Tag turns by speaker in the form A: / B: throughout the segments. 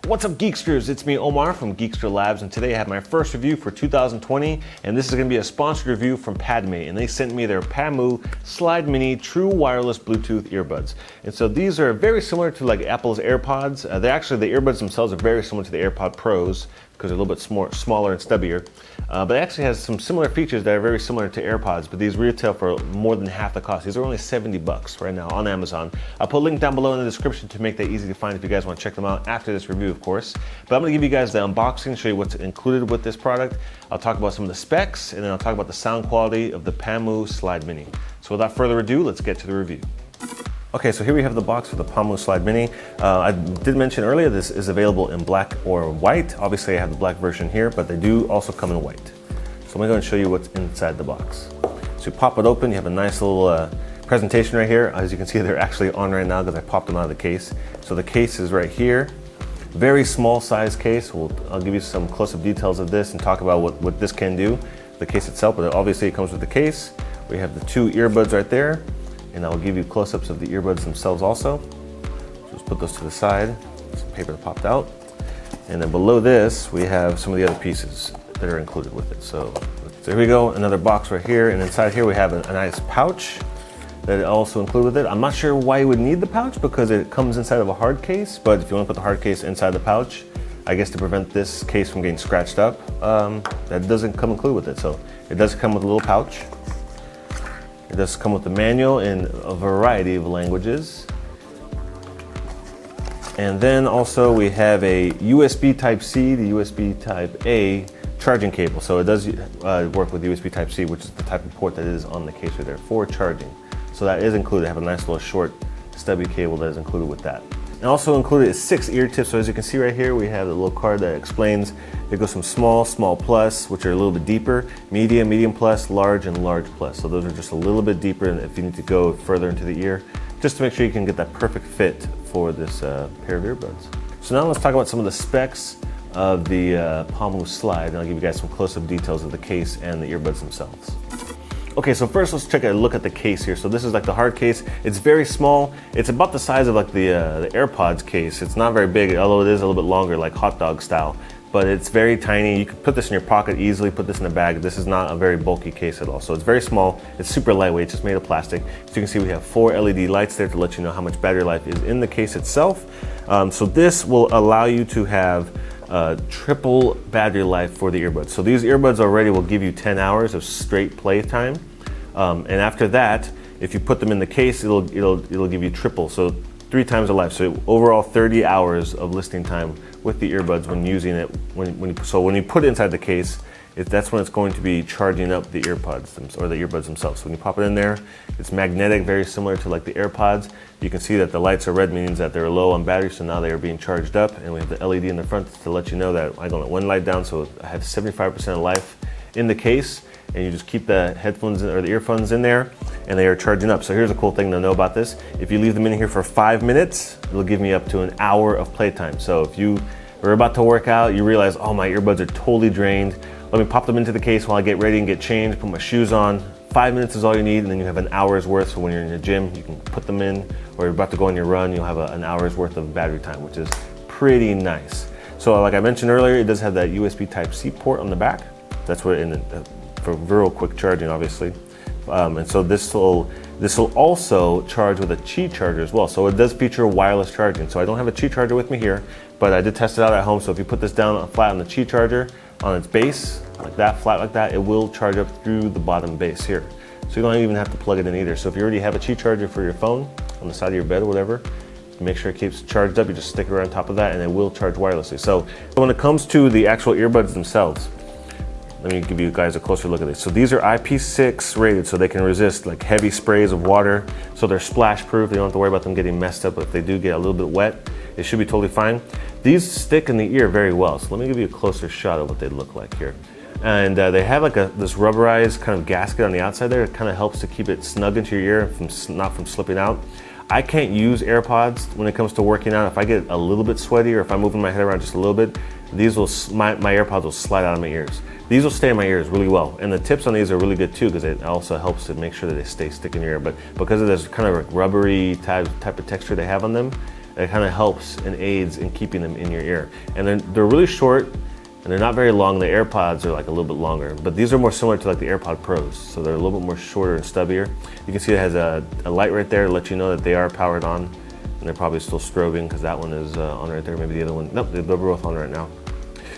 A: What's up, Geeksters? It's me, Omar from Geekster Labs, and today I have my first review for 2020, and this is going to be a sponsored review from Padmate, and they sent me their PaMu Slide Mini True Wireless Bluetooth earbuds. And so these are very similar to like Apple's AirPods. They're actually, the earbuds themselves are very similar to the AirPod Pros because they're a little bit smaller and stubbier. But it actually has some similar features that are very similar to AirPods, but these retail for more than half the cost. These are only $70 right now on Amazon. I'll put a link down below in the description to make that easy to find if you guys want to check them out after this review, of course. But I'm going to give you guys the unboxing, show you what's included with this product. I'll talk about some of the specs, and then I'll talk about the sound quality of the PaMu Slide Mini. So without further ado, let's get to the review. Okay, so here we have the box for the PaMu Slide Mini. I did mention earlier this is available in black or white. Obviously I have the black version here, but they do also come in white. So I'm gonna go and show you what's inside the box. So you pop it open, you have a nice little presentation right here. As you can see, they're actually on right now because I popped them out of the case. So the case is right here. Very small size case. I'll give you some close-up details of this and talk about what this can do, the case itself, but obviously it comes with the case. We have the two earbuds right there, and I'll give you close-ups of the earbuds themselves also. So just put those to the side, some paper that popped out. And then below this, we have some of the other pieces that are included with it. So here we go, another box right here, and inside here we have a nice pouch that also included with it. I'm not sure why you would need the pouch because it comes inside of a hard case, but if you want to put the hard case inside the pouch, I guess to prevent this case from getting scratched up, that doesn't come included with it. So it does come with a little pouch. It does come with the manual in a variety of languages. And then also we have a USB Type-C, the USB Type-A charging cable. So it does work with USB Type-C, which is the type of port that is on the case right there for charging. So that is included. I have a nice little short stubby cable that is included with that. And also included is 6 ear tips. So as you can see right here, we have a little card that explains it goes from small, small plus, which are a little bit deeper, medium, medium plus, large, and large plus. So those are just a little bit deeper, and if you need to go further into the ear, just to make sure you can get that perfect fit for this pair of earbuds. So now let's talk about some of the specs of the PaMu Slide, and I'll give you guys some close-up details of the case and the earbuds themselves. Okay, so first let's take a look at the case here. So this is like the hard case. It's very small. It's about the size of like the AirPods case. It's not very big, although it is a little bit longer, like hot dog style. But it's very tiny. You can put this in your pocket easily, put this in a bag. This is not a very bulky case at all. So it's very small. It's super lightweight. It's just made of plastic. So you can see we have 4 LED lights there to let you know how much battery life is in the case itself. So this will allow you to have triple battery life for the earbuds. So these earbuds already will give you 10 hours of straight play time. And after that, if you put them in the case, it'll give you triple. So 3 times the life. So overall 30 hours of listening time with the earbuds when using it. So when you put it inside the case, that's when it's going to be charging up the earpods or the earbuds themselves. So when you pop it in there, it's magnetic, very similar to like the AirPods. You can see that the lights are red, means that they're low on battery, so now they are being charged up. And we have the LED in the front to let you know that I don't let one light down, so I have 75% of life in the case. And you just keep the headphones or the earphones in there, and they are charging up. So here's a cool thing to know about this. If you leave them in here for 5 minutes, it'll give me up to an hour of playtime. So if you are about to work out, you realize, oh, my earbuds are totally drained. Let me pop them into the case while I get ready and get changed, put my shoes on. 5 minutes is all you need, and then you have an hour's worth. So when you're in the gym, you can put them in, or you're about to go on your run, you'll have an hour's worth of battery time, which is pretty nice. So like I mentioned earlier, it does have that USB Type-C port on the back. That's what for real quick charging, obviously. And so this will also charge with a Qi charger as well. So it does feature wireless charging. So I don't have a Qi charger with me here, but I did test it out at home. So if you put this down flat on the Qi charger, on its base, like that, flat like that, it will charge up through the bottom base here. So you don't even have to plug it in either. So if you already have a Qi charger for your phone on the side of your bed or whatever, make sure it keeps charged up. You just stick it right on top of that, and it will charge wirelessly. So when it comes to the actual earbuds themselves, let me give you guys a closer look at this. So these are IP6 rated, so they can resist like heavy sprays of water. So they're splash proof. You don't have to worry about them getting messed up. But if they do get a little bit wet, it should be totally fine. These stick in the ear very well. So let me give you a closer shot of what they look like here. And they have like this rubberized kind of gasket on the outside there. It kind of helps to keep it snug into your ear and not from slipping out. I can't use AirPods when it comes to working out. If I get a little bit sweaty or if I'm moving my head around just a little bit, my AirPods will slide out of my ears. These will stay in my ears really well. And the tips on these are really good too, because it also helps to make sure that they stick in your ear. But because of this kind of like rubbery type of texture they have on them, It kind of helps and aids in keeping them in your ear. And they're really short and they're not very long. The AirPods are like a little bit longer, but these are more similar to like the AirPod Pros. So they're a little bit more shorter and stubbier. You can see it has a light right there to let you know that they are powered on, and they're probably still strobing because that one is on right there. Maybe the other one, nope, they're both on right now.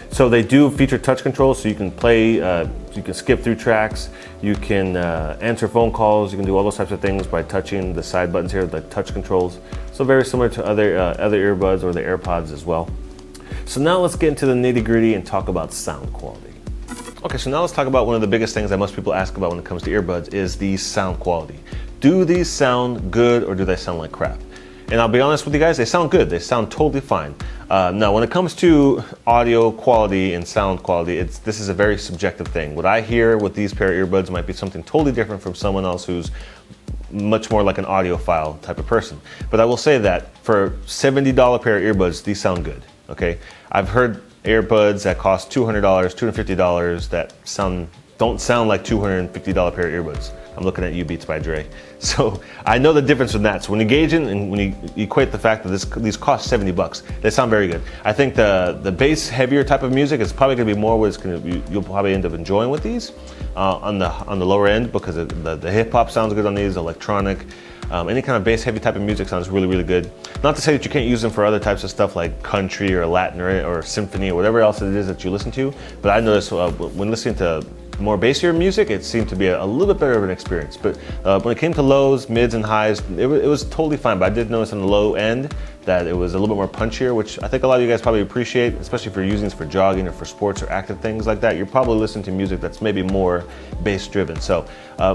A: So they do feature touch control, so you can play, you can skip through tracks, you can answer phone calls, you can do all those types of things by touching the side buttons here, the touch controls. So very similar to other earbuds or the AirPods as well. So now let's get into the nitty-gritty and talk about sound quality. Okay, so now let's talk about one of the biggest things that most people ask about when it comes to earbuds is the sound quality. Do these sound good or do they sound like crap? And I'll be honest with you guys, they sound good. They sound totally fine. Now, when it comes to audio quality and sound quality, this is a very subjective thing. What I hear with these pair of earbuds might be something totally different from someone else who's much more like an audiophile type of person. But I will say that for $70 pair of earbuds, these sound good, okay? I've heard earbuds that cost $200, $250 that don't sound like $250 pair of earbuds. I'm looking at you, Beats by Dre. So I know the difference in that. So when you gauge it and when you equate the fact that these cost 70 bucks, they sound very good. I think the bass heavier type of music is probably gonna be more what you'll probably end up enjoying with these on the lower end, because the hip hop sounds good on these, electronic. Any kind of bass heavy type of music sounds really, really good. Not to say that you can't use them for other types of stuff like country or Latin or symphony or whatever else it is that you listen to. But I noticed when listening to more bassier music, it seemed to be a little bit better of an experience. But when it came to lows, mids, and highs, it was totally fine. But I did notice on the low end that it was a little bit more punchier, which I think a lot of you guys probably appreciate, especially if you're using this for jogging or for sports or active things like that. You're probably listening to music that's maybe more bass driven. So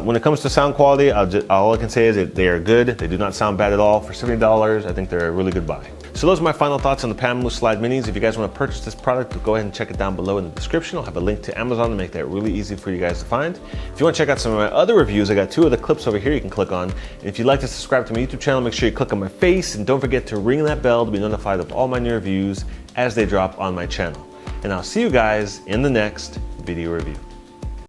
A: when it comes to sound quality, all I can say is that they are good. They do not sound bad at all. For $70, I think they're a really good buy. So those are my final thoughts on the PaMu Slide Minis. If you guys want to purchase this product, go ahead and check it down below in the description. I'll have a link to Amazon to make that really easy for you guys to find. If you want to check out some of my other reviews, I got 2 of the clips over here you can click on. And if you'd like to subscribe to my YouTube channel, make sure you click on my face and don't forget to ring that bell to be notified of all my new reviews as they drop on my channel. And I'll see you guys in the next video review.